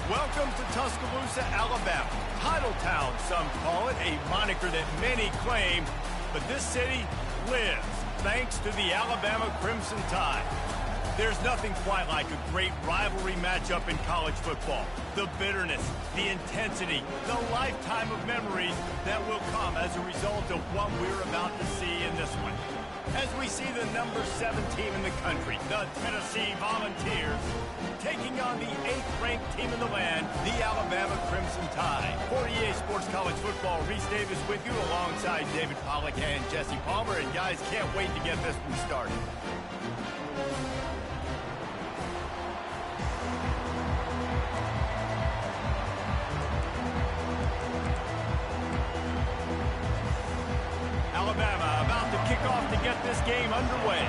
Welcome to Tuscaloosa, Alabama. Title Town, some call it, a moniker that many claim, but this city lives thanks to the Alabama Crimson Tide. There's nothing quite like a great rivalry matchup in college football. The bitterness, the intensity, the lifetime of memories that will come as a result of what we're about to see in this one. As we see the number 7 team in the country, the Tennessee Volunteers, taking on the 8th-ranked team in the land, the Alabama Crimson Tide. For EA Sports College Football, Reese Davis with you alongside David Pollack and Jesse Palmer. And guys, can't wait to get this one started. Alabama about to kick off to get this game underway.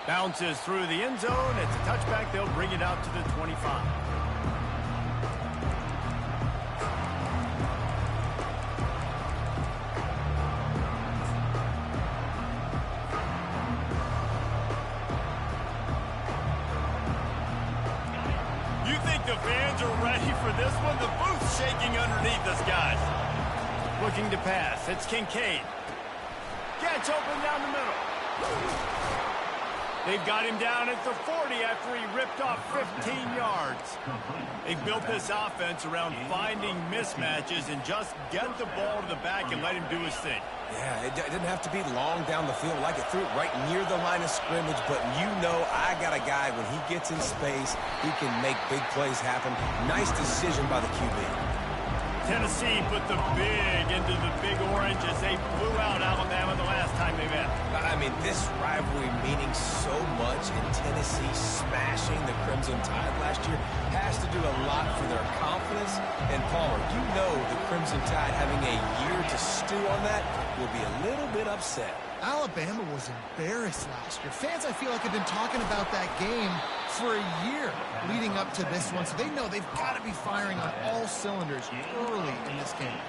Bounces through the end zone. It's a touchback. They'll bring it out to the 25. You think the fans are ready for this one? The booth's shaking underneath us, guys. Looking to pass. It's Kincaid. Gets open down the middle. They've got him down at the 40 after he ripped off 15 yards. They've built this offense around finding mismatches and just get the ball to the back and let him do his thing. Yeah, it didn't have to be long down the field. Like it threw it right near the line of scrimmage, but you know I got a guy, when he gets in space, he can make big plays happen. Nice decision by the QB. Tennessee put the big into the Big Orange as they blew out Alabama the last time they met. I mean, this rivalry meaning so much, and Tennessee smashing the Crimson Tide last year has to do a lot for their confidence. And Palmer, you know the Crimson Tide having a year to stew on that will be a little bit upset. Alabama was embarrassed last year. Fans, I feel like, have been talking about that game for a year leading up to this one, so they know they've got to be firing on all cylinders early in this game.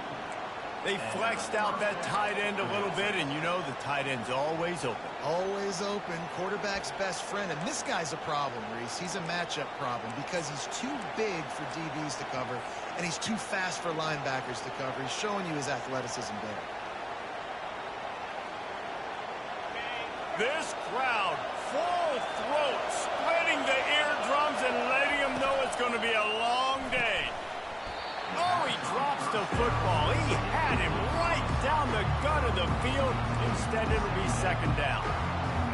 They flexed out that tight end a little bit, and you know the tight end's always open. Always open, quarterback's best friend, and this guy's a problem, Reese. He's a matchup problem because he's too big for DBs to cover, and he's too fast for linebackers to cover. He's showing you his athleticism there. This crowd, full throat, splitting the eardrums and letting them know it's going to be a long day. Oh, he drops the football. He had him right down the gut of the field. Instead, it'll be second down.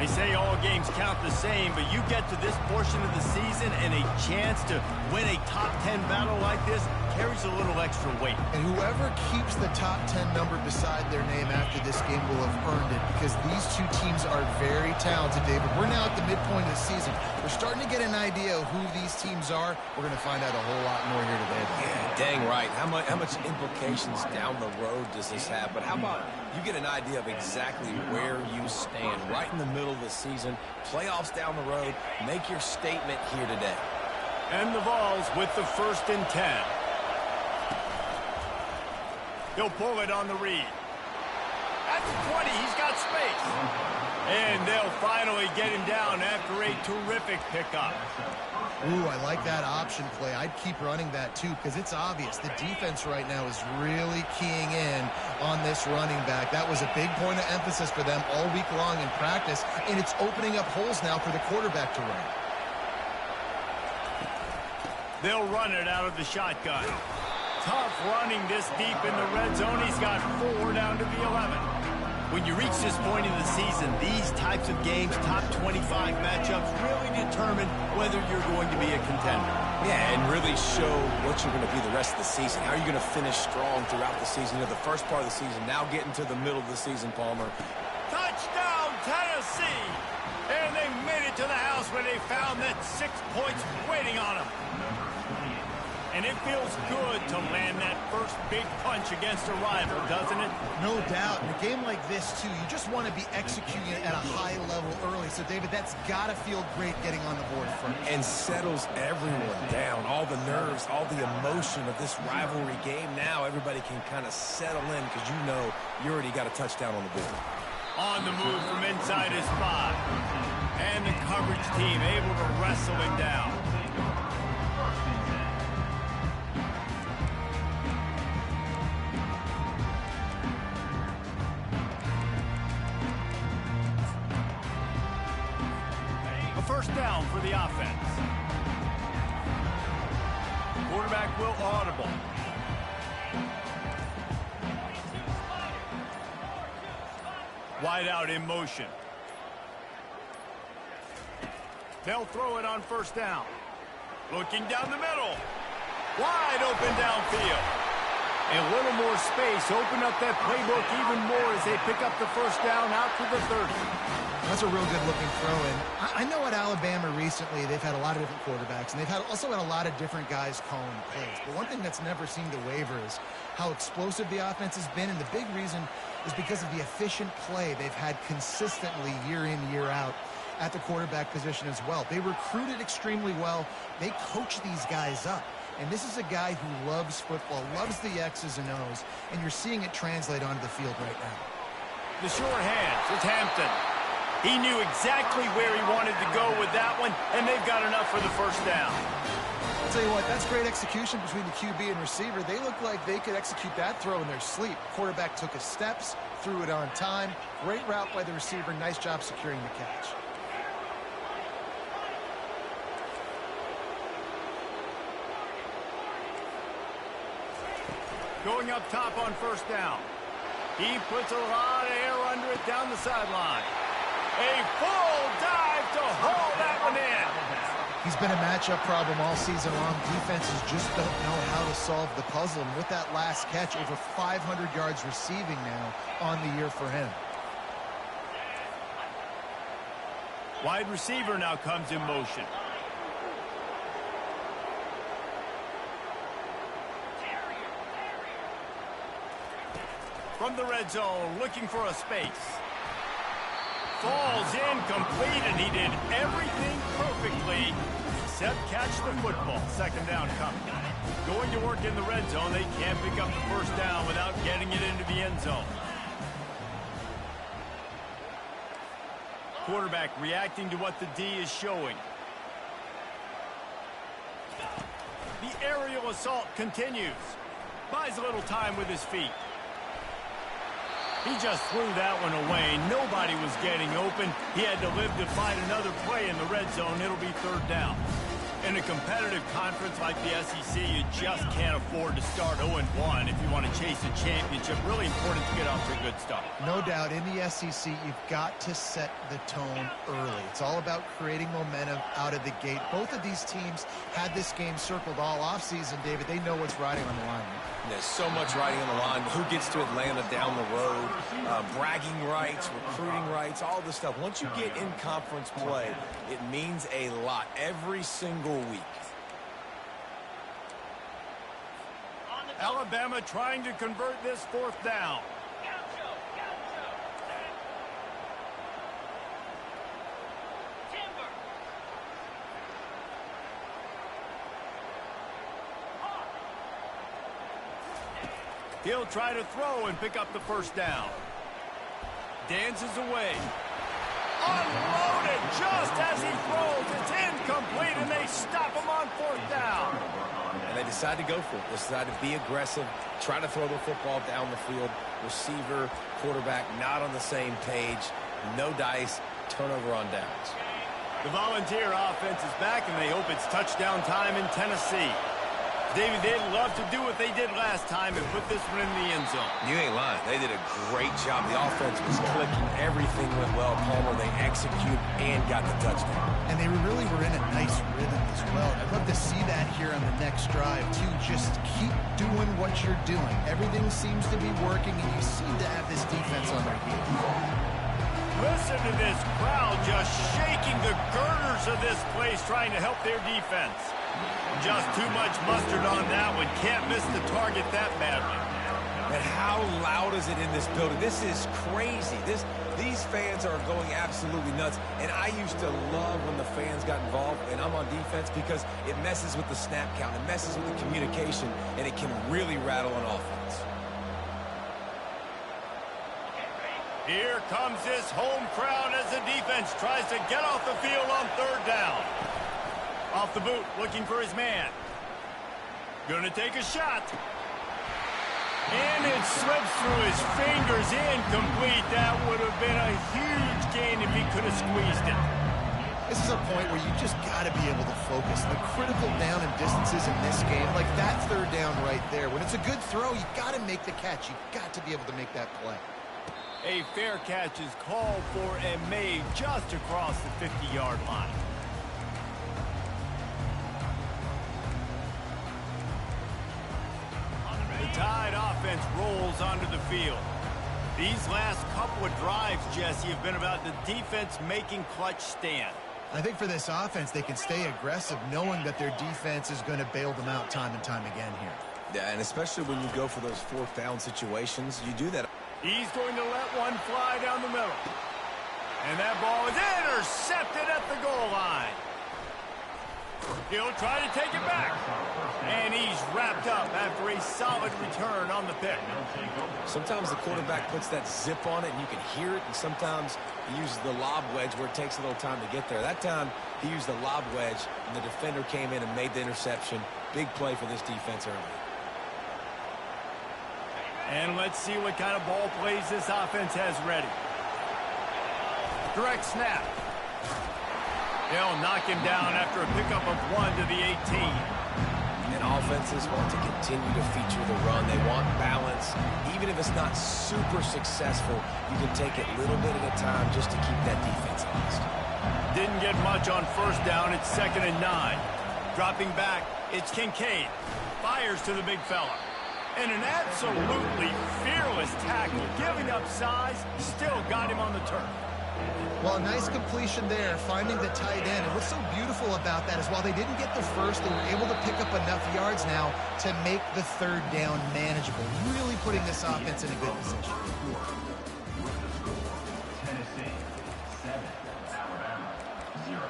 They say all games count the same, but you get to this portion of the season and a chance to win a top 10 battle like this carries a little extra weight. And whoever keeps the top 10 number beside their name after this game will have earned it, because these two teams are very talented, David. We're now at the midpoint of the season. We're starting to get an idea of who these teams are. We're going to find out a whole lot more here today. Yeah, dang right. How much implications down the road does this have? But how about you get an idea of exactly where you stand right in the middle of the season, playoffs down the road, make your statement here today. And the Vols with the 1st and 10. He'll pull it on the read. At the 20, he's got space. And they'll finally get him down after a terrific pickup. Ooh, I like that option play. I'd keep running that too, because it's obvious the defense right now is really keying in on this running back. That was a big point of emphasis for them all week long in practice, and it's opening up holes now for the quarterback to run. They'll run it out of the shotgun. Tough running this deep in the red zone. He's got 4 down to the 11. When you reach this point in the season, these types of games, top 25 matchups, really determine whether you're going to be a contender. Yeah, and really show what you're going to be the rest of the season. How are you going to finish strong throughout the season? You know, the first part of the season, now getting to the middle of the season, Palmer. Touchdown, Tennessee! And they made it to the house where they found that 6 points waiting on them. And it feels good to land that first big punch against a rival, doesn't it? No doubt. In a game like this, too, you just want to be executing it at a high level early. So, David, that's got to feel great getting on the board first. And settles everyone down. All the nerves, all the emotion of this rivalry game. Now everybody can kind of settle in because you know you already got a touchdown on the board. On the move from inside his 5. And the coverage team able to wrestle him down. A first down for the offense. Quarterback will audible. Wide out in motion. They'll throw it on first down. Looking down the middle. Wide open downfield. And a little more space. Open up that playbook even more as they pick up the first down out to the 30. That's a real good-looking throw-in. I know at Alabama recently they've had a lot of different quarterbacks, and they've also had a lot of different guys calling plays. But one thing that's never seemed to waver is how explosive the offense has been, and the big reason is because of the efficient play they've had consistently year in, year out at the quarterback position as well. They recruited extremely well. They coach these guys up. And this is a guy who loves football, loves the X's and O's, and you're seeing it translate onto the field right now. The short hands, it's Hampton. He knew exactly where he wanted to go with that one, and they've got enough for the first down. I'll tell you what, that's great execution between the QB and receiver. They look like they could execute that throw in their sleep. Quarterback took his steps, threw it on time. Great route by the receiver. Nice job securing the catch. Going up top on first down. He puts a lot of air under it down the sideline. A full dive to haul that one in. He's been a matchup problem all season long. Defenses just don't know how to solve the puzzle. And with that last catch, over 500 yards receiving now on the year for him. Wide receiver now comes in motion. From the red zone, looking for a space. Falls incomplete, and he did everything perfectly except catch the football. Second down coming. Going to work in the red zone. They can't pick up the first down without getting it into the end zone. Quarterback reacting to what the D is showing. The aerial assault continues. Buys a little time with his feet. He just threw that one away. Nobody was getting open. He had to live to find another play in the red zone. It'll be third down. In a competitive conference like the SEC, you just can't afford to start 0-1 if you want to chase a championship. Really important to get off to a good start. No doubt, in the SEC, you've got to set the tone early. It's all about creating momentum out of the gate. Both of these teams had this game circled all offseason, David. They know what's riding on the line. There's so much riding on the line. Who gets to Atlanta down the road? Bragging rights, recruiting rights, all this stuff. Once you get in conference play, it means a lot every single week. Alabama trying to convert this fourth down. He'll try to throw and pick up the first down. Dances away. Unloaded just as he throws. It's incomplete, and they stop him on fourth down. And they decide to go for it. They decide to be aggressive, try to throw the football down the field. Receiver, quarterback, not on the same page. No dice, turnover on downs. The Volunteer offense is back, and they hope it's touchdown time in Tennessee. David, they'd love to do what they did last time and put this one in the end zone. You ain't lying. They did a great job. The offense was clicking. Everything went well. Palmer, they executed and got the touchdown. And they really were in a nice rhythm as well. I'd love to see that here on the next drive, too. Just keep doing what you're doing. Everything seems to be working, and you seem to have this defense on their heels. Listen to this crowd just shaking the girders of this place, trying to help their defense. Just too much mustard on that one. Can't miss the target that badly. And how loud is it in this building? This is crazy. These fans are going absolutely nuts. And I used to love when the fans got involved, and I'm on defense, because it messes with the snap count. It messes with the communication, and it can really rattle an offense. Here comes this home crowd as the defense tries to get off the field on third down. Off the boot, looking for his man. Gonna take a shot. And it slips through his fingers, incomplete. That would have been a huge gain if he could have squeezed it. This is a point where you just got to be able to focus. The critical down and distances in this game, like that third down right there. When it's a good throw, you got to make the catch. You got to be able to make that play. A fair catch is called for and made just across the 50-yard line. The Tide offense rolls onto the field. These last couple of drives, Jesse, have been about the defense making clutch stand. I think for this offense, they can stay aggressive knowing that their defense is going to bail them out time and time again here. Yeah, and especially when you go for those fourth down situations, you do that. He's going to let one fly down the middle. And that ball is intercepted at the goal line. He'll try to take it back. And he's wrapped up after a solid return on the pick. Sometimes the quarterback puts that zip on it and you can hear it, and sometimes he uses the lob wedge where it takes a little time to get there. That time he used the lob wedge and the defender came in and made the interception. Big play for this defense early. And let's see what kind of ball plays this offense has ready. Direct snap. They'll knock him down after a pickup of 1 to the 18. And offenses want to continue to feature the run. They want balance. Even if it's not super successful, you can take it little bit at a time just to keep that defense honest. Didn't get much on first down. It's 2nd and 9. Dropping back, it's Kincaid. Fires to the big fella. And an absolutely fearless tackle, giving up size, still got him on the turf. Well, nice completion there, finding the tight end. And what's so beautiful about that is while they didn't get the first, they were able to pick up enough yards now to make the third down manageable, really putting this offense in a good position. Tennessee 7, Alabama 0.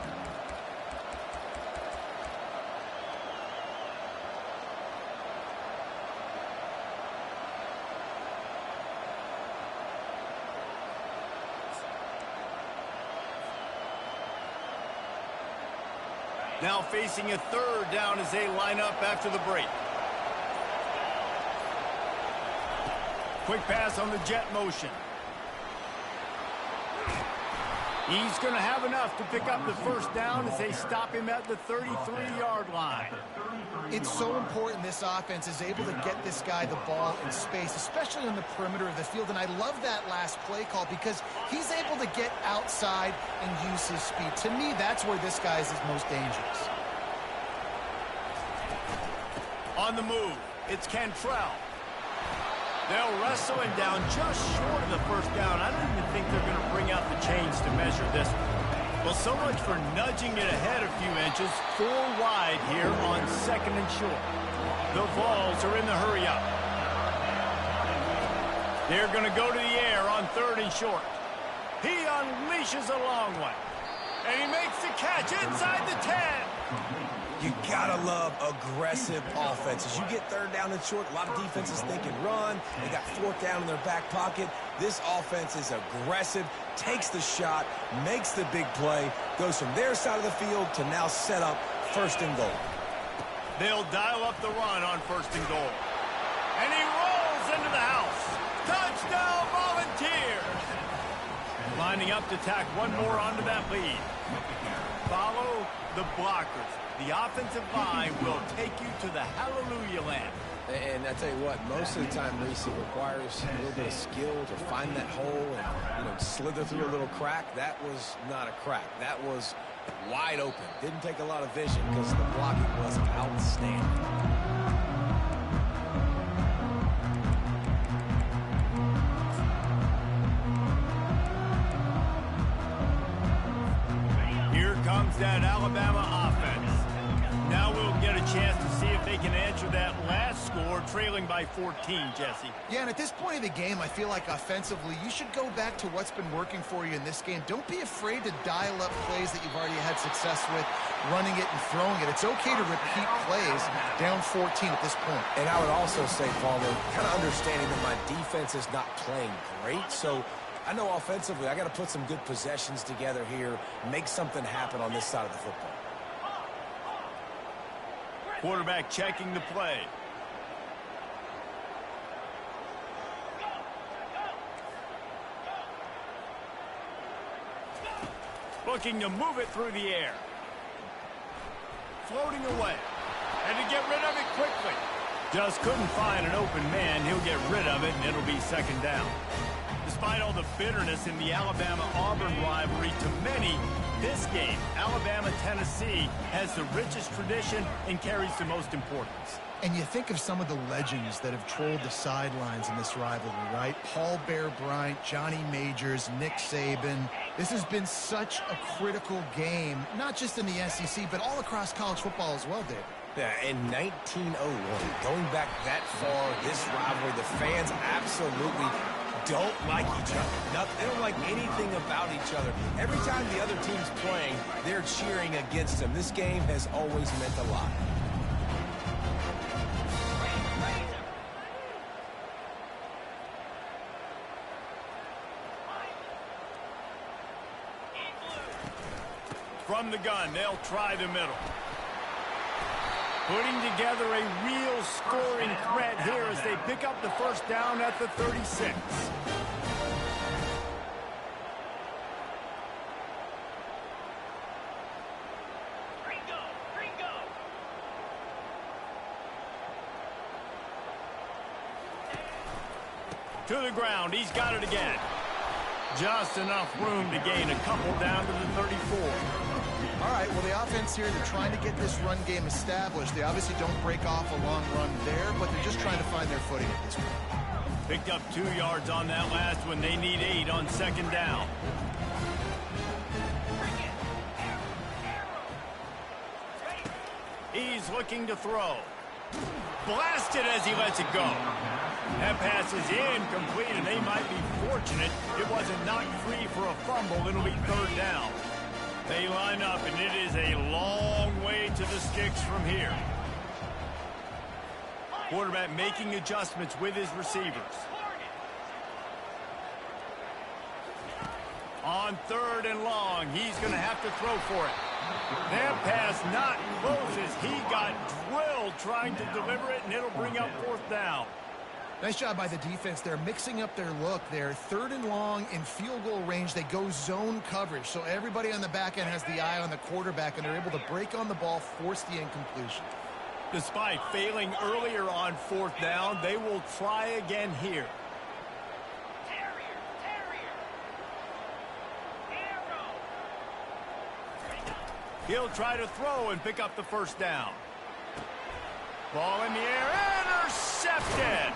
Now facing a third down as they line up after the break. Quick pass on the jet motion. He's going to have enough to pick up the first down as they stop him at the 33-yard line. It's so important this offense is able to get this guy the ball in space, especially on the perimeter of the field. And I love that last play call because he's able to get outside and use his speed. To me, that's where this guy is his most dangerous. On the move, it's Cantrell. They'll wrestle him down just short of the first down. I don't even think they're going to bring out the chains to measure this. Well, so much for nudging it ahead a few inches. 4 wide here on 2nd and short. The Vols are in the hurry up. They're going to go to the air on 3rd and short. He unleashes a long one. And he makes the catch inside the 10. You gotta love aggressive offenses. You get 3rd down and short, a lot of defenses thinking run. They got 4th down in their back pocket. This offense is aggressive, takes the shot, makes the big play, goes from their side of the field to now set up 1st and goal. They'll dial up the run on 1st and goal. And he rolls into the house. Touchdown, Volunteers! Lining up to tack one more onto that lead. Follow the blockers. The offensive line will take you to the hallelujah land. And I tell you what, most of the time, Reese, it requires a little bit of skill to find that hole and slither through a little crack. That was not a crack. That was wide open. Didn't take a lot of vision because the blocking was outstanding. Comes that Alabama offense. Now we'll get a chance to see if they can answer that last score, trailing by 14, Jesse. Yeah, and at this point of the game, I feel like offensively, you should go back to what's been working for you in this game. Don't be afraid to dial up plays that you've already had success with, running it and throwing it. It's okay to repeat plays down 14 at this point. And I would also say, Palmer, kind of understanding that my defense is not playing great, so I know offensively I got to put some good possessions together here, make something happen on this side of the football. Quarterback checking the play. Looking to move it through the air. Floating away. And to get rid of it quickly. Just couldn't find an open man. He'll get rid of it, and it'll be second down. Despite all the bitterness in the Alabama-Auburn rivalry, to many, this game, Alabama-Tennessee, has the richest tradition and carries the most importance. And you think of some of the legends that have trolled the sidelines in this rivalry, right? Paul Bear Bryant, Johnny Majors, Nick Saban. This has been such a critical game, not just in the SEC, but all across college football as well, Dave. Yeah, in 1901, going back that far, this rivalry, the fans absolutely don't like each other. They don't like anything about each other. Every time the other team's playing, they're cheering against them. This game has always meant a lot. From the gun, they'll try the middle. Putting together a real scoring threat here as they pick up the first down at the 36. To the ground, he's got it again. Just enough room to gain a couple down to the 34. All right, well, the offense here, they're trying to get this run game established. They obviously don't break off a long run there, but they're just trying to find their footing at this point. Picked up 2 yards on that last one. They need 8 on second down. He's looking to throw. Blasted as he lets it go. That pass is incomplete, and they might be fortunate it wasn't knocked free for a fumble. It'll be third down. They line up, and it is a long way to the sticks from here. Quarterback making adjustments with his receivers. On third and long, he's going to have to throw for it. That pass not close as he got drilled trying to deliver it, and it'll bring up fourth down. Nice job by the defense. They're mixing up their look there. Third and long in field goal range. They go zone coverage. So everybody on the back end has the eye on the quarterback, and they're able to break on the ball, force the incompletion. Despite failing earlier on fourth down, they will try again here. He'll try to throw and pick up the first down. Ball in the air, intercepted.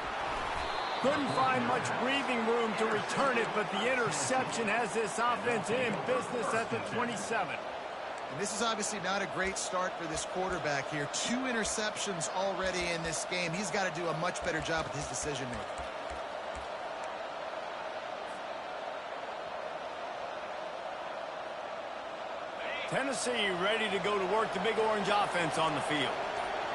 Couldn't find much breathing room to return it, but the interception has this offense in business at the 27. And this is obviously not a great start for this quarterback here. 2 interceptions already in this game. He's got to do a much better job with his decision-making. Tennessee ready to go to work, the Big Orange offense on the field.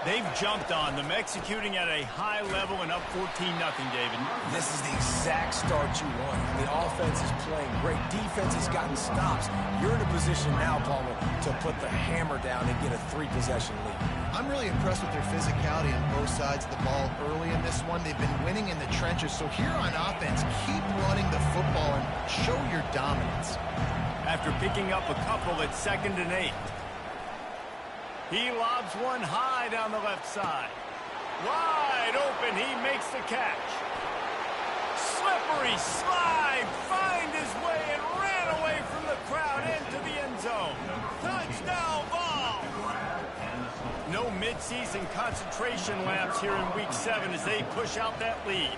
They've jumped on them, executing at a high level and up 14-0, David. This is the exact start you want. The offense is playing great. Defense has gotten stops. You're in a position now, Palmer, to put the hammer down and get a 3-possession lead. I'm really impressed with their physicality on both sides of the ball early in this one. They've been winning in the trenches. So here on offense, keep running the football and show your dominance. After picking up a couple at 2nd and 8. He lobs one high down the left side. Wide open, he makes the catch. Slippery slide, find his way and ran away from the crowd into the end zone. Touchdown ball. No midseason concentration laps here in week 7 as they push out that lead.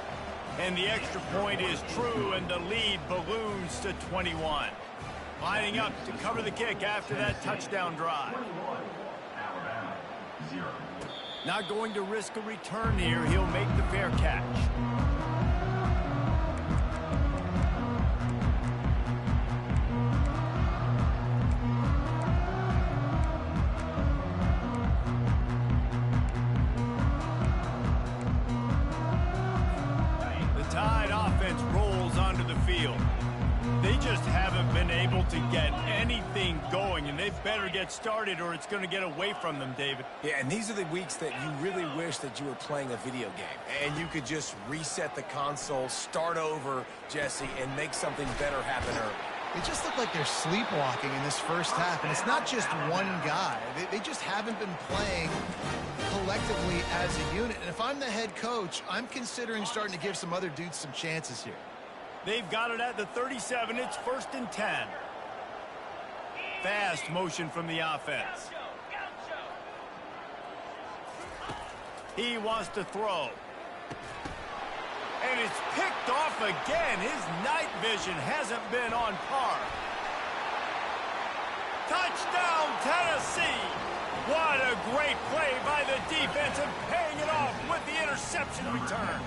And the extra point is true, and the lead balloons to 21. Lining up to cover the kick after that touchdown drive. Not going to risk a return here. He'll make the fair catch. The Tide offense rolls onto the field. just haven't been able to get anything going, and they better get started or it's going to get away from them, David. Yeah, and these are the weeks that you really wish that you were playing a video game and you could just reset the console, start over, Jesse, and make something better happen early. They just look like they're sleepwalking in this first half, and it's not just one guy. They just haven't been playing collectively as a unit. And if I'm the head coach, I'm considering starting to give some other dudes some chances here. They've got it at the 37. It's 1st and 10. Fast motion from the offense. He wants to throw. And it's picked off again. His night vision hasn't been on par. Touchdown, Tennessee! What a great play by the defense and paying it off with the interception return.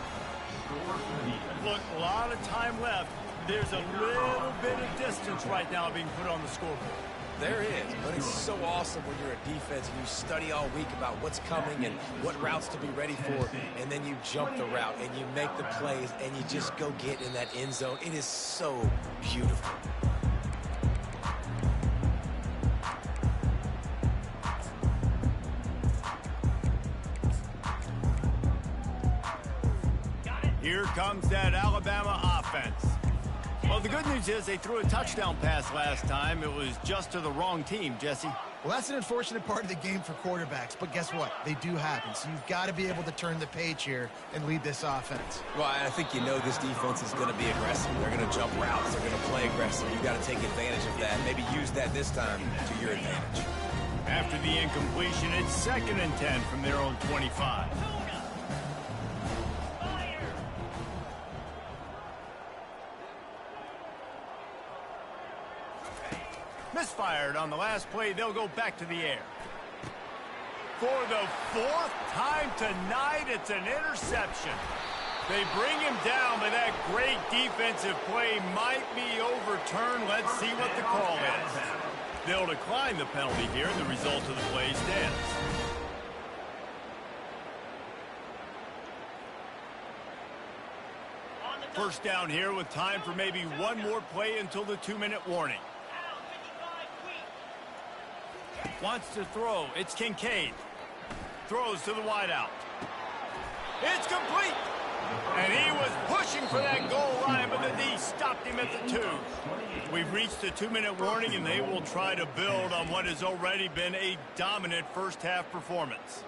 Look, a lot of time left. There's a little bit of distance right now being put on the scoreboard. There is, but it's so awesome when you're a defense and you study all week about what's coming and what routes to be ready for, and then you jump the route and you make the plays and you just go get in that end zone. It is so beautiful. Here comes that Alabama offense. Well, the good news is they threw a touchdown pass last time. It was just to the wrong team, Jesse. Well, that's an unfortunate part of the game for quarterbacks, but guess what? They do happen, so you've got to be able to turn the page here and lead this offense. Well, I think you know this defense is going to be aggressive. They're going to jump routes. They're going to play aggressive. You've got to take advantage of that. Maybe use that this time to your advantage. After the incompletion, it's 2nd and 10 from their own 25. Misfired on the last play. They'll go back to the air. For the 4th time tonight, it's an interception. They bring him down, but that great defensive play might be overturned. Let's see what the call is. They'll decline the penalty here, and the result of the play stands. First down here with time for maybe one more play until the 2-minute warning. Wants to throw. It's Kincaid. Throws to the wideout. It's complete. And he was pushing for that goal line, but the D stopped him at the 2. We've reached the 2-minute warning, and they will try to build on what has already been a dominant first-half performance.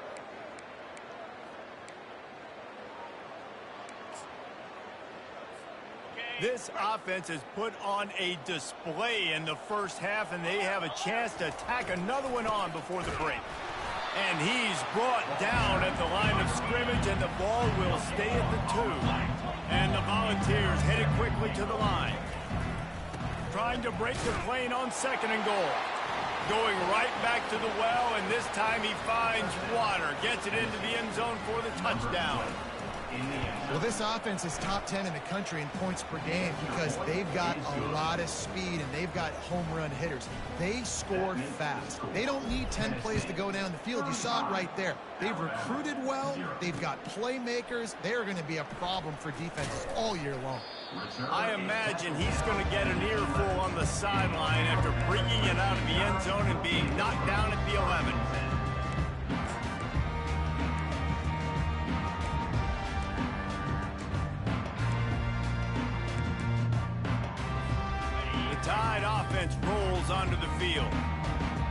This offense has put on a display in the first half, and they have a chance to tack another one on before the break. And he's brought down at the line of scrimmage, and the ball will stay at the 2. And the Volunteers headed quickly to the line. Trying to break the plane on 2nd and goal. Going right back to the well, and this time he finds water. Gets it into the end zone for the touchdown. Well, this offense is top 10 in the country in points per game because they've got a lot of speed and they've got home run hitters. They scored fast. They don't need 10 plays to go down the field. You saw it right there. They've recruited well. They've got playmakers. They are going to be a problem for defenses all year long. I imagine he's going to get an earful on the sideline after bringing it out of the end zone and being knocked down at the 11. Tide offense rolls onto the field.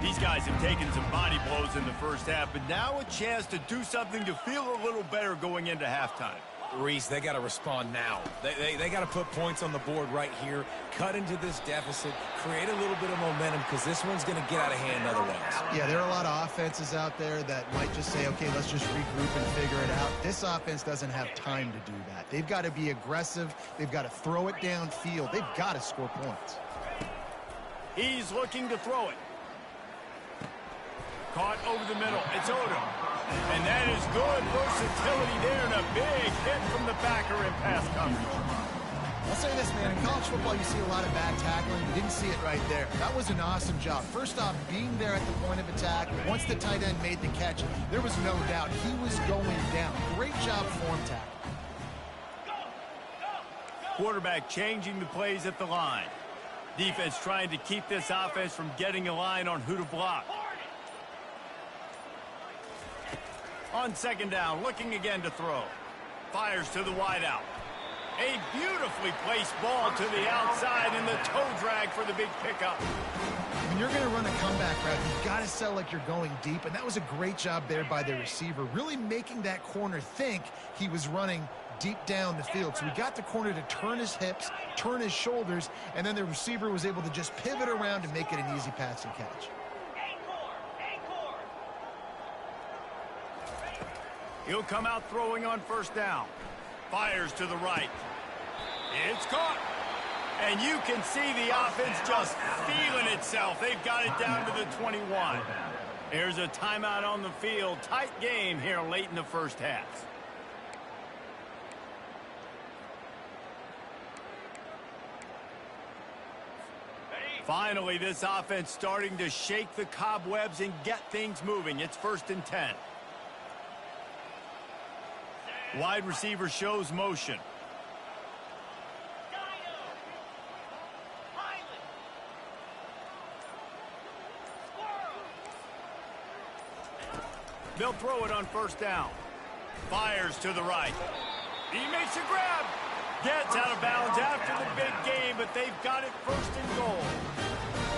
These guys have taken some body blows in the first half, but now a chance to do something to feel a little better going into halftime. Reese, they got to respond now. They got to put points on the board right here, cut into this deficit, create a little bit of momentum because this one's going to get out of hand otherwise. Yeah, there are a lot of offenses out there that might just say, okay, let's just regroup and figure it out. This offense doesn't have time to do that. They've got to be aggressive. They've got to throw it downfield. They've got to score points. He's looking to throw it. Caught over the middle. It's Odom. And that is good versatility there and a big hit from the backer in pass coverage. I'll say this, man. In college football, you see a lot of bad tackling. You didn't see it right there. That was an awesome job. First off, being there at the point of attack. Once the tight end made the catch, there was no doubt he was going down. Great job form tackle. Quarterback changing the plays at the line. Defense trying to keep this offense from getting a line on who to block. On second down, looking again to throw. Fires to the wideout. A beautifully placed ball to the outside, and the toe drag for the big pickup. When you're going to run a comeback route, you've got to sell like you're going deep, and that was a great job there by the receiver, really making that corner think he was running deep down the field. So we got the corner to turn his hips, turn his shoulders, and then the receiver was able to just pivot around and make it an easy pass and catch. He'll come out throwing on first down. Fires to the right. It's caught. And you can see the offense just feeling itself. They've got it down to the 21. There's a timeout on the field. Tight game here late in the first half. Finally, this offense starting to shake the cobwebs and get things moving. It's 1st and 10. Wide receiver shows motion. They'll throw it on first down. Fires to the right. He makes a grab. Gets out of bounds after the big game, but they've got it 1st and goal.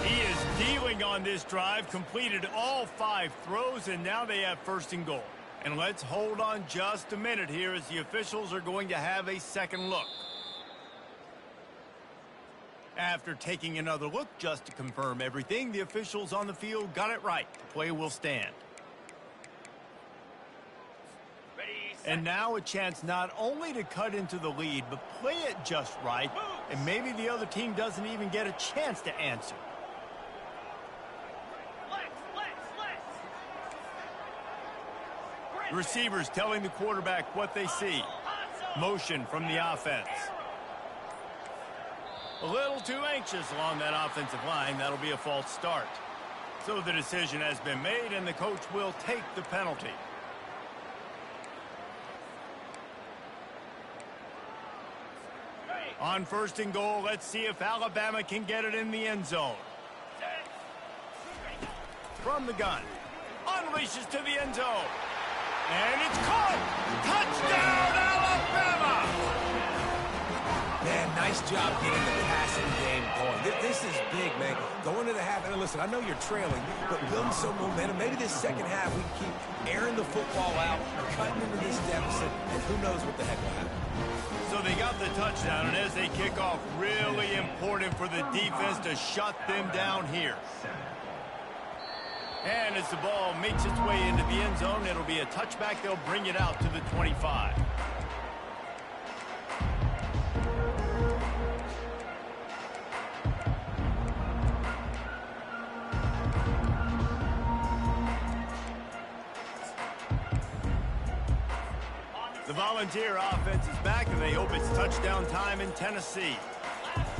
He is dealing on this drive, completed all 5 throws, and now they have 1st and goal. And let's hold on just a minute here as the officials are going to have a second look. After taking another look just to confirm everything, the officials on the field got it right. The play will stand. And now a chance not only to cut into the lead, but play it just right, and maybe the other team doesn't even get a chance to answer. The receivers telling the quarterback what they see. Motion from the offense. A little too anxious along that offensive line. That'll be a false start. So the decision has been made, and the coach will take the penalty. On 1st and goal, let's see if Alabama can get it in the end zone. From the gun. Unleashes to the end zone. And it's caught! Touchdown, Alabama! Man, nice job getting the passing game going. This is big, man. Going to the half, and listen, I know you're trailing, but building some momentum. Maybe this second half we keep airing the football out, cutting into this deficit, and who knows what the heck will happen. So they got the touchdown, and as they kick off, really important for the defense to shut them down here. And as the ball makes its way into the end zone, it'll be a touchback. They'll bring it out to the 25. The Volunteer offense is back, and they hope it's touchdown time in Tennessee.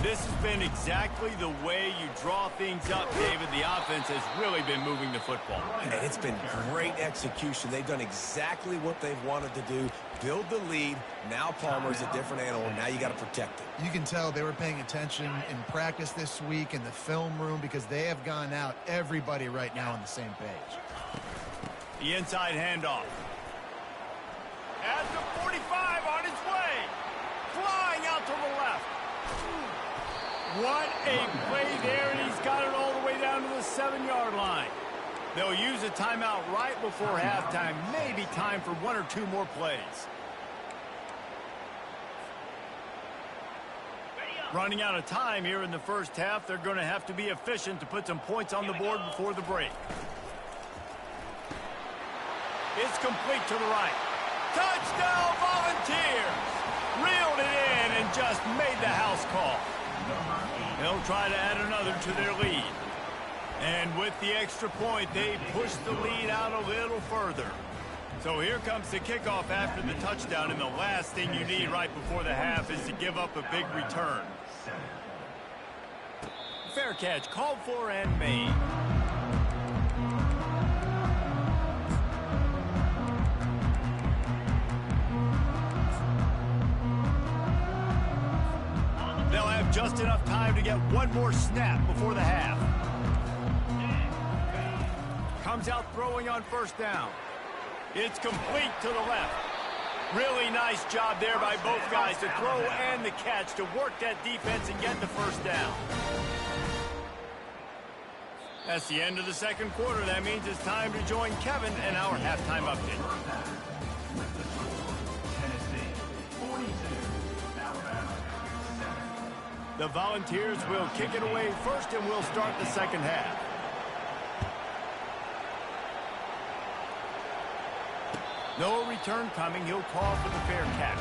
This has been exactly the way you draw things up, David. The offense has really been moving the football. And it's been great execution. They've done exactly what they've wanted to do. Build the lead. Now Palmer's a different animal. Now you got to protect it. You can tell they were paying attention in practice this week in the film room because they have gone out, everybody right now on the same page. The inside handoff. At the 45 on its way. Flying out to the left. What a play there, and he's got it all the way down to the 7-yard line. They'll use a timeout right before halftime. Maybe time for 1 or 2 more plays. Running out of time here in the first half. They're going to have to be efficient to put some points on the board before the break. It's complete to the right. Touchdown, Volunteers! Reeled it in and just made the house call. They'll try to add another to their lead. And with the extra point, they push the lead out a little further. So here comes the kickoff after the touchdown, and the last thing you need right before the half is to give up a big return. Fair catch called for and made. They'll have just enough time to get one more snap before the half. Comes out throwing on first down. It's complete to the left. Really nice job there by both guys to throw and the catch to work that defense and get the first down. That's the end of the second quarter. That means it's time to join Kevin and our halftime update. Tennessee 42, Alabama 7. The Volunteers will kick it away first and we'll start the second half. No return coming. He'll call for the fair catch.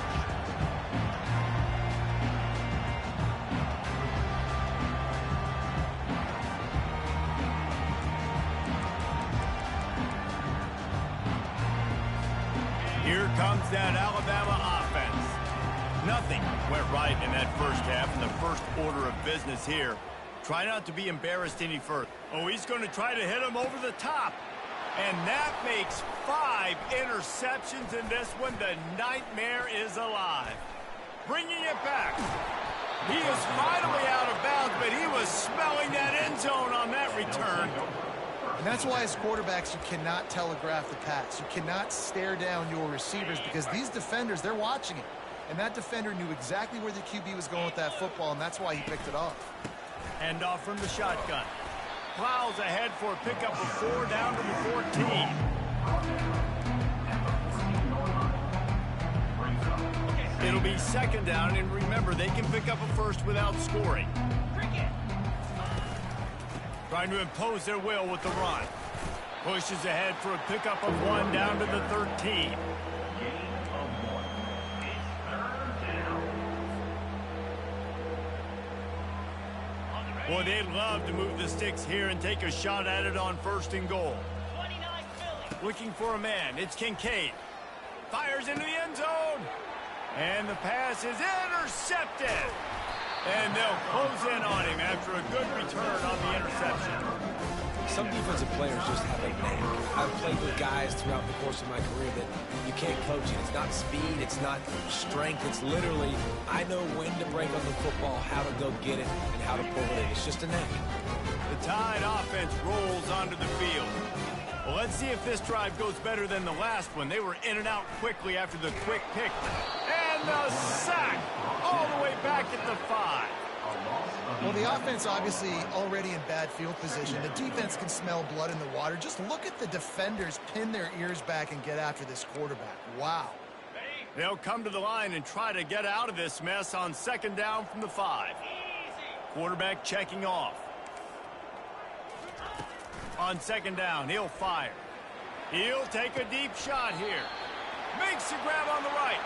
Here comes that Alabama offense. Nothing went right in that first half in the first order of business here. Try not to be embarrassed any further. Oh, he's going to try to hit him over the top. And that makes 5 interceptions in this one. The nightmare is alive. Bringing it back. He is finally out of bounds, but he was smelling that end zone on that return. And that's why as quarterbacks, you cannot telegraph the pass. You cannot stare down your receivers because these defenders, they're watching it. And that defender knew exactly where the QB was going with that football, and that's why he picked it off. Hand off from the shotgun. Plows ahead for a pickup of 4 down to the 14. It'll be second down, and remember, they can pick up a first without scoring. Trying to impose their will with the run. Pushes ahead for a pickup of 1 down to the 13. Boy, they'd love to move the sticks here and take a shot at it on first and goal. Looking for a man. It's Kincaid. Fires into the end zone. And the pass is intercepted. And they'll close in on him after a good return on the interception. Some defensive players just have a knack. I've played with guys throughout the course of my career that you can't coach it. It's not speed, it's not strength. It's literally, I know when to break on the football, how to go get it, and how to pull it in. It's just a knack. The Tide offense rolls onto the field. Well, let's see if this drive goes better than the last one. They were in and out quickly after the quick pick. And the sack all the way back at the 5. Well, the offense obviously already in bad field position. The defense can smell blood in the water. Just look at the defenders pin their ears back and get after this quarterback. Wow. They'll come to the line and try to get out of this mess on second down from the 5. Quarterback checking off. On second down, he'll fire. He'll take a deep shot here. Makes the grab on the right.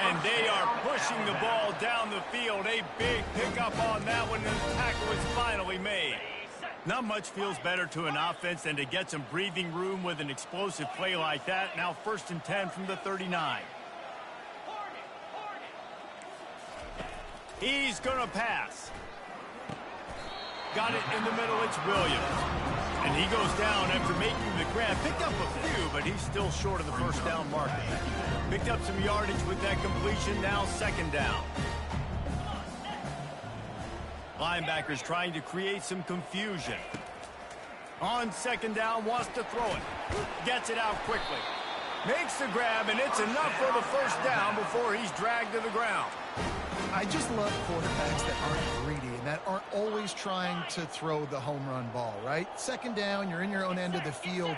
And they are pushing the ball down the field. A big pickup on that one, and the tackle is finally made. Not much feels better to an offense than to get some breathing room with an explosive play like that. Now first and 10 from the 39. He's going to pass. Got it in the middle. It's Williams. And he goes down after making the grab. Picked up a few, but he's still short of the first down marker. Picked up some yardage with that completion. Now second down. Linebackers trying to create some confusion. On second down, wants to throw it. Gets it out quickly. Makes the grab, and it's enough for the first down before he's dragged to the ground. I just love quarterbacks that aren't greedy and that aren't always trying to throw the home run ball, right? Second down, you're in your own end of the field.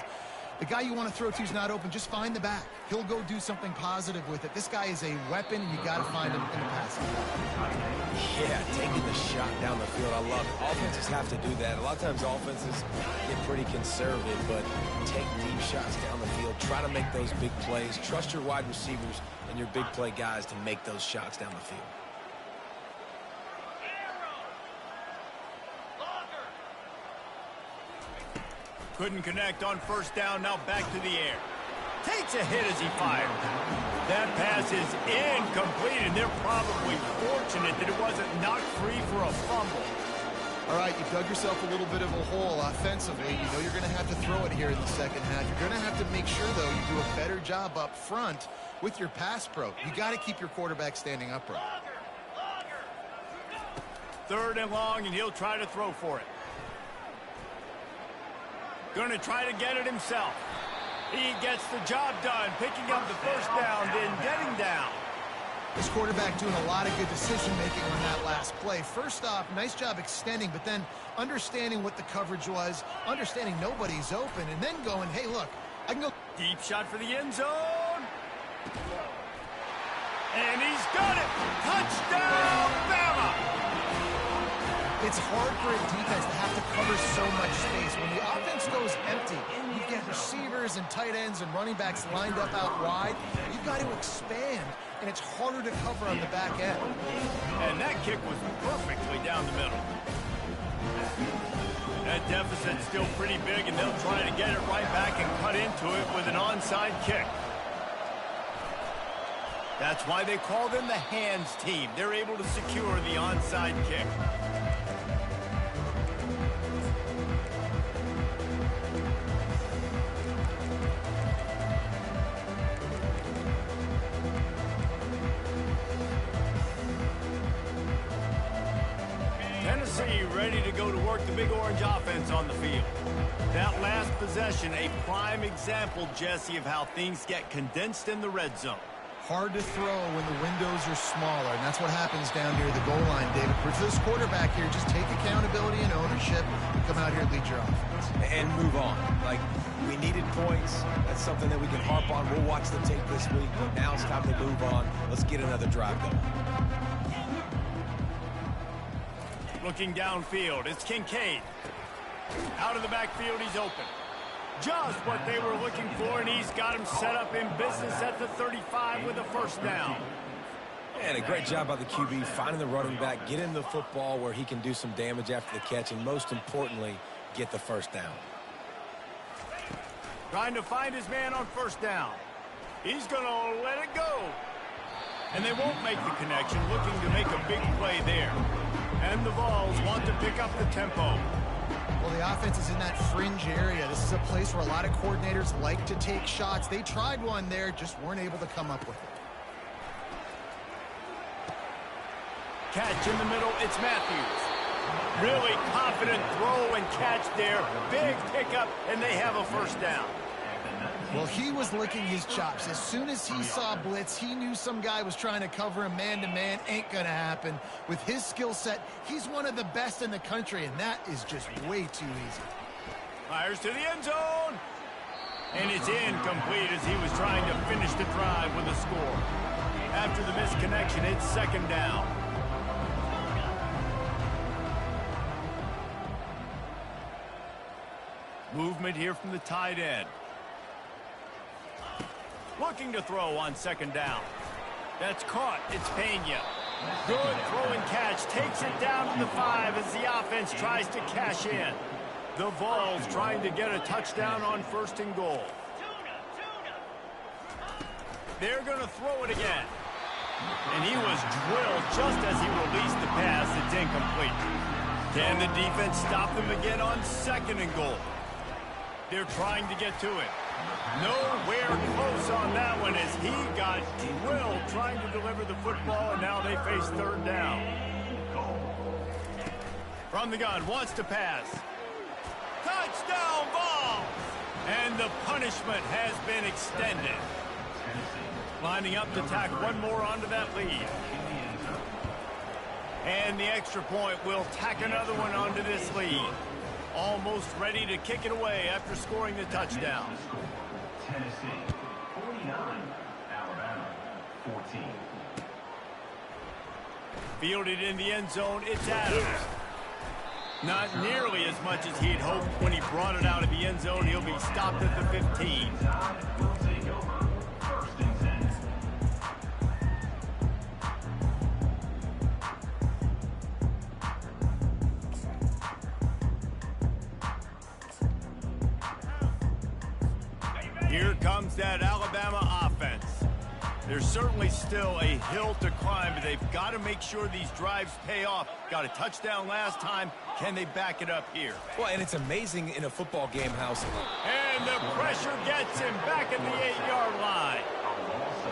The guy you want to throw to is not open. Just find the back. He'll go do something positive with it. This guy is a weapon, and you got to find him in the passing game. Yeah, taking the shot down the field, I love it. Offenses have to do that. A lot of times offenses get pretty conservative, but take deep shots down the field. Try to make those big plays. Trust your wide receivers and your big play guys to make those shots down the field. Couldn't connect on first down, now back to the air. Takes a hit as he fired. That pass is incomplete, and they're probably fortunate that it wasn't knocked free for a fumble. All right, you've dug yourself a little bit of a hole offensively. You know you're going to have to throw it here in the second half. You're going to have to make sure, though, you do a better job up front with your pass pro. You got to keep your quarterback standing upright. 3rd and long, and he'll try to throw for it. Going to try to get it himself. He gets the job done, picking up the 1st down, then getting down. This quarterback doing a lot of good decision-making on that last play. First off, nice job extending, but then understanding what the coverage was, understanding nobody's open, and then going, hey, look, I can go. Deep shot for the end zone. And he's got it. Touchdown, Bama! It's hard for a defense to have to cover so much space. When the offense goes empty, you get receivers and tight ends and running backs lined up out wide. You've got to expand, and it's harder to cover on the back end. And that kick was perfectly down the middle. That deficit's still pretty big, and they'll try to get it right back and cut into it with an onside kick. That's why they call them the hands team. They're able to secure the onside kick. Tennessee ready to go to work the Big Orange offense on the field. That last possession, a prime example, Jesse, of how things get condensed in the red zone. Hard to throw when the windows are smaller, and that's what happens down here at the goal line, David. For this quarterback here, just take accountability and ownership and come out here and lead your offense. And move on. Like, we needed points. That's something that we can harp on. We'll watch the tape this week, but now it's time to move on. Let's get another drive going. Looking downfield, it's Kincaid. Out of the backfield, he's open. Just what they were looking for, and he's got him set up in business at the 35 with a 1st down. And a great job by the QB, finding the running back, get him the football where he can do some damage after the catch, and most importantly, get the 1st down. Trying to find his man on 1st down. He's going to let it go. And they won't make the connection, looking to make a big play there. And the Vols want to pick up the tempo. Well, the offense is in that fringe area. This is a place where a lot of coordinators like to take shots. They tried one there, just weren't able to come up with it. Catch in the middle, it's Matthews. Really confident throw and catch there. Big pickup, and they have a 1st down. Well, he was licking his chops. As soon as he saw blitz, he knew some guy was trying to cover him man-to-man. Ain't going to happen. With his skill set, he's one of the best in the country, and that is just way too easy. Fires to the end zone. And it's incomplete as he was trying to finish the drive with a score. After the missed connection, it's 2nd down. Movement here from the tight end. Looking to throw on 2nd down. That's caught. It's Pena. Good throw and catch. Takes it down to the 5 as the offense tries to cash in. The Vols trying to get a touchdown on 1st and goal. They're going to throw it again. And he was drilled just as he released the pass. It's incomplete. Can the defense stop them again on 2nd and goal? They're trying to get to it. Nowhere close on that one as he got drilled trying to deliver the football, and now they face 3rd down. From the gun, wants to pass. Touchdown ball! And the punishment has been extended. Lining up to tack one more onto that lead. And the extra point will tack another one onto this lead. Almost ready to kick it away after scoring the touchdown. Tennessee 49, Alabama 14. Fielded in the end zone, it's Adams. Not nearly as much as he'd hoped when he brought it out of the end zone. He'll be stopped at the 15. Will take over 1st and 10. Here comes that Alabama offense. There's certainly still a hill to climb, but they've got to make sure these drives pay off. Got a touchdown last time. Can they back it up here? Well, and it's amazing in a football game how... And the pressure gets him back at the 8-yard line.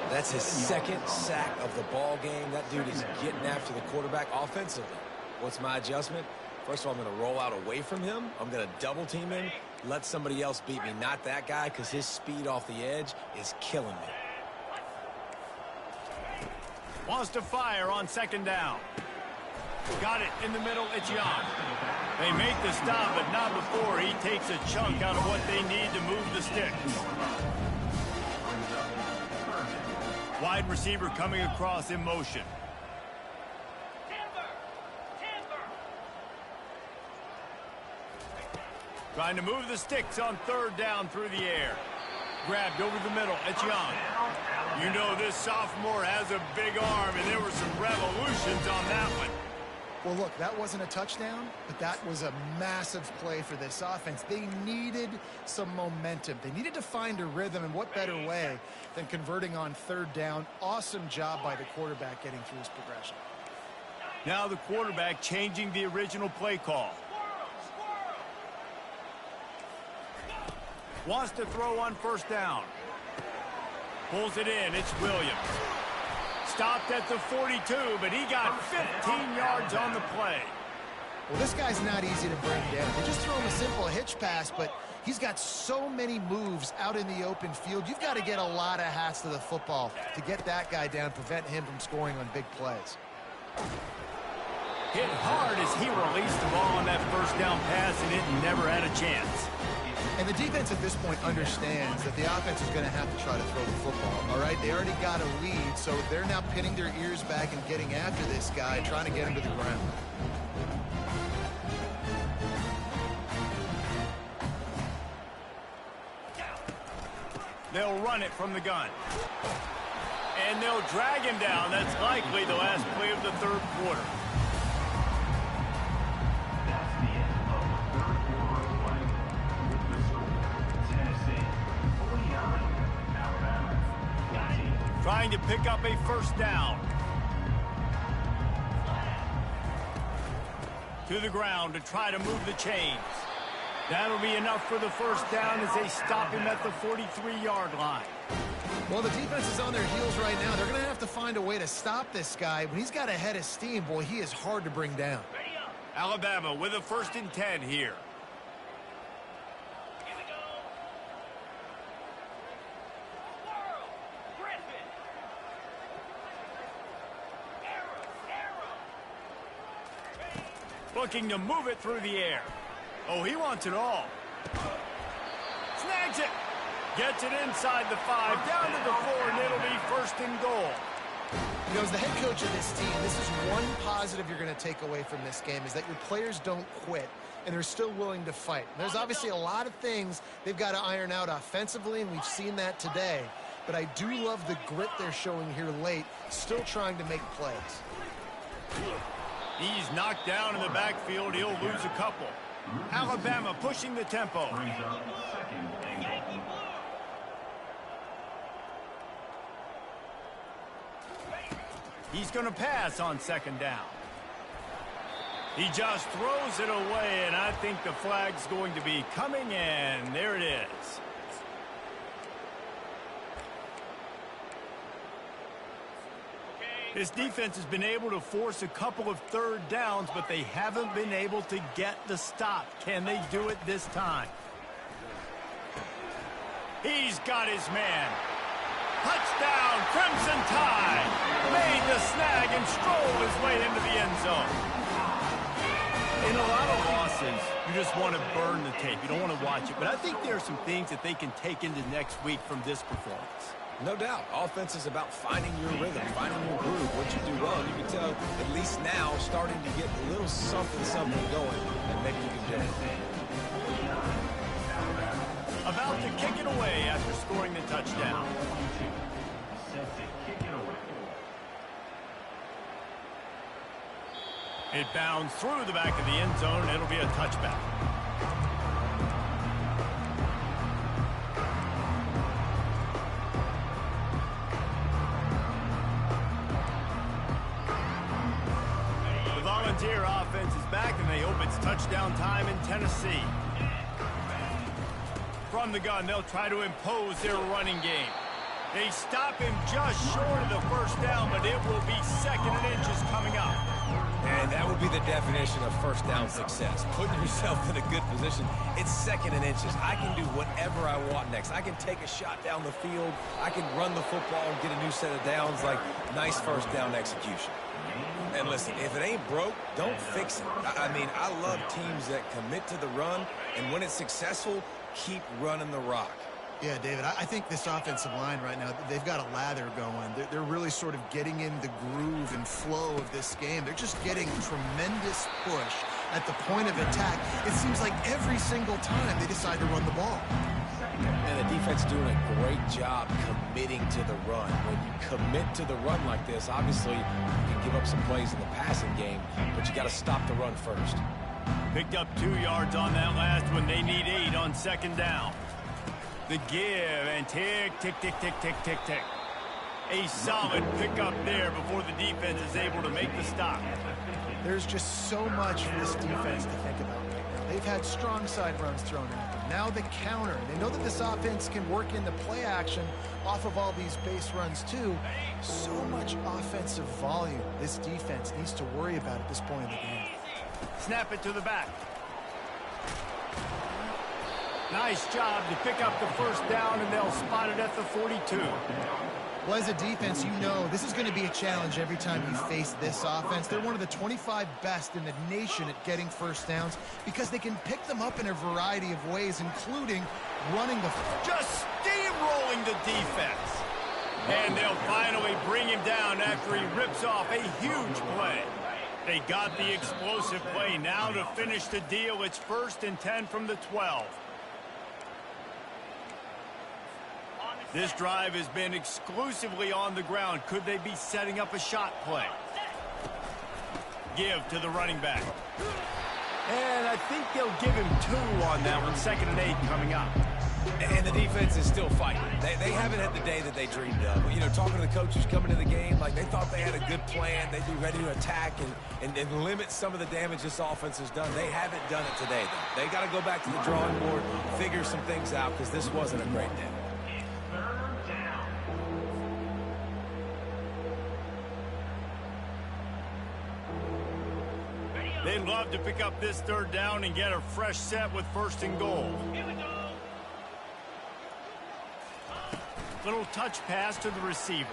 That's his 2nd sack of the ball game. That dude is getting after the quarterback offensively. What's my adjustment? First of all, I'm going to roll out away from him. I'm going to double team him, let somebody else beat me, not that guy, because his speed off the edge is killing me. Wants to fire on second down. Got it in the middle. It's Young. They make the stop, but not before he takes a chunk out of what they need to move the sticks. Wide receiver coming across in motion. Trying to move the sticks on third down through the air. Grabbed over the middle. It's Young. You know this sophomore has a big arm, and there were some revolutions on that one. Well, look, that wasn't a touchdown, but that was a massive play for this offense. They needed some momentum. They needed to find a rhythm, and what better way than converting on third down. Awesome job by the quarterback getting through his progression. Now the quarterback changing the original play call. Wants to throw on first down. Pulls it in. It's Williams. Stopped at the 42, but he got 15 yards on the play. Well, this guy's not easy to bring down. They just throw him a simple hitch pass, but he's got so many moves out in the open field. You've got to get a lot of hats to the football to get that guy down, prevent him from scoring on big plays. Hit hard as he released the ball on that first down pass, and it never had a chance. And the defense at this point understands that the offense is going to have to try to throw the football, all right? They already got a lead, so they're now pinning their ears back and getting after this guy, trying to get him to the ground. They'll run it from the gun. And they'll drag him down. That's likely the last play of the third quarter. That's the end of the third quarter of play. With the score, Tennessee 49, Alabama 14. Trying to pick up a first down. To the ground to try to move the chains. That'll be enough for the first down as they stop him at the 43-yard line. Well, the defense is on their heels right now. They're going to have to find a way to stop this guy. When he's got a head of steam, boy, he is hard to bring down. Alabama with a 1st and 10 here. Looking to move it through the air. Oh, he wants it all. Snags it. Gets it inside the 5, down to the 4, and it'll be 1st and goal. You know, as the head coach of this team, this is one positive you're going to take away from this game, is that your players don't quit, and they're still willing to fight. There's obviously a lot of things they've got to iron out offensively, and we've seen that today. But I do love the grit they're showing here late, still trying to make plays. He's knocked down in the backfield. He'll lose a couple. Alabama pushing the tempo. Brings up 2nd and goal. He's going to pass on 2nd down. He just throws it away, and I think the flag's going to be coming in. There it is. This defense has been able to force a couple of third downs, but they haven't been able to get the stop. Can they do it this time? He's got his man. Touchdown, Crimson Tide. Made the snag and strolled his way into the end zone. In a lot of losses, you just want to burn the tape. You don't want to watch it. But I think there are some things that they can take into next week from this performance. No doubt. Offense is about finding your rhythm, finding your groove, what you do well. And you can tell, at least now, starting to get a little something going, and maybe you can do it. About to kick it away after scoring the touchdown. Set to kick it away. It bounds through the back of the end zone, and it'll be a touchback. The Volunteer offense is back, and they hope it's touchdown time in Tennessee. From the gun, they'll try to impose their running game. They stop him just short of the first down, but it will be 2nd and inches coming up. And that would be the definition of first down success. Putting yourself in a good position. It's second and inches. I can do whatever I want next. I can take a shot down the field. I can run the football and get a new set of downs. Like, nice first down execution. And listen, if it ain't broke, don't fix it. I mean, I love teams that commit to the run, and when it's successful, keep running the rock. Yeah, David, I think this offensive line right now, they've got a lather going. They're really sort of getting in the groove and flow of this game. They're just getting tremendous push at the point of attack. It seems like every single time they decide to run the ball. And the defense doing a great job committing to the run. When you commit to the run like this, obviously you can give up some plays in the passing game, but you got to stop the run first. Picked up 2 yards on that last one. They need 8 on second down. The give, and tick, tick, tick, tick, tick, tick, tick. A solid pickup there before the defense is able to make the stop. There's just so much for this defense to think about right now. They've had strong side runs thrown at them. Now the counter. They know that this offense can work in the play action off of all these base runs too. So much offensive volume this defense needs to worry about at this point in the game. Snap it to the back. Nice job to pick up the first down, and they'll spot it at the 42. Well, as a defense, you know this is going to be a challenge every time you face this offense. They're one of the 25 best in the nation at getting first downs because they can pick them up in a variety of ways, including running the... Just steamrolling the defense. And they'll finally bring him down after he rips off a huge play. They got the explosive play. Now to finish the deal, it's 1st and 10 from the 12. This drive has been exclusively on the ground. Could they be setting up a shot play? Give to the running back. And I think they'll give him 2 on that one. 2nd and 8 coming up. And the defense is still fighting. They haven't had the day that they dreamed of. You know, talking to the coaches coming to the game, like they thought they had a good plan. They'd be ready to attack and limit some of the damage this offense has done. They haven't done it today, though. They got to go back to the drawing board, figure some things out, because this wasn't a great day. They'd love to pick up this 3rd down and get a fresh set with 1st and goal. Little touch pass to the receiver.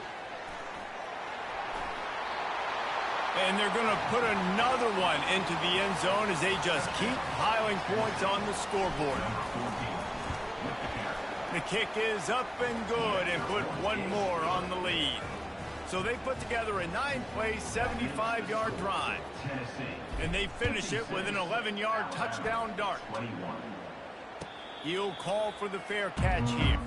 And they're going to put another one into the end zone as they just keep piling points on the scoreboard. The kick is up and good and put one more on the lead. So they put together a 9-play, 75-yard drive. And they finish it with an 11-yard touchdown dart. He'll call for the fair catch here.